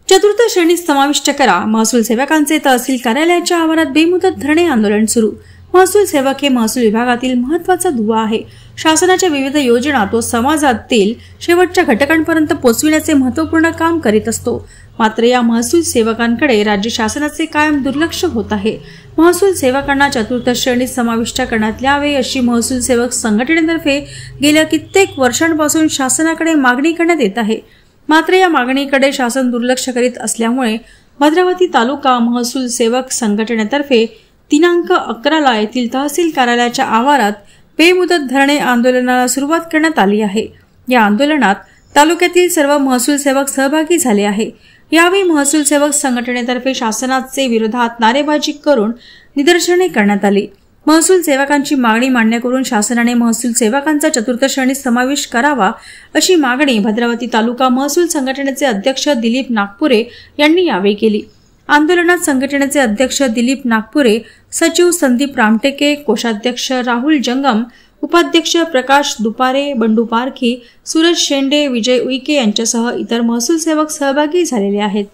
चतुर्थ श्रेणीत समाविष्ट करा. महसूल सेवकांचे तहसील कार्यालयाच्या आवारात बेमुदत धरणे आंदोलन सुरू. महसूल सेवक हे महसूल विभागातील महत्त्वाचा दुवा आहे. शासनाच्या विविध योजना तो समाजातील शेवटच्या घटकांपर्यंत पोहोचविण्याचे महत्त्वपूर्ण काम करीत असतो. मात्र या महसूल सेवकांकडे राज्य शासनाचे कायम दुर्लक्ष होत आहे. महसूल सेवकांना चतुर्थ श्रेणीत समाविष्ट करण्यात यावे अशी महसूल सेवक संघटनेतर्फे गेल्या कित्येक वर्षांपासून शासनाकडे मागणी करण्यात येत आहे. मात्र या मागणीकडे शासन दुर्लक्ष करीत असल्यामुळे भद्रावती तालुका महसूल सेवक संघटनेतर्फे दिनांक 11 येथील तहसील कार्यालयाच्या आवारात बेमुदत धरणे आंदोलनाला सुरुवात करण्यात आली आहे. या आंदोलनात तालुक्यातील सर्व महसूल सेवक सहभागी झाले आहे. यावेळी महसूल सेवक संघटनेतर्फे शासनाचे विरोधात नारेबाजी करून निदर्शने करण्यात आली. महसूल सेवकांची मागणी मान्य करून शासनाने महसूल सेवकांचा चतुर्थ श्रेणीत समावेश करावा अशी मागणी भद्रावती तालुका महसूल संघटनेचे अध्यक्ष दिलीप नागपुरे यांनी यावेळी केली. आंदोलनात संघटनेचे अध्यक्ष दिलीप नागपुरे, सचिव संदीप रामटेके, कोषाध्यक्ष राहुल जंगम, उपाध्यक्ष प्रकाश दुपारे, बंडू पारखी, सूरज शेंडे, विजय उईके यांच्यासह इतर महसूल सेवक सहभागी झालेले आहेत.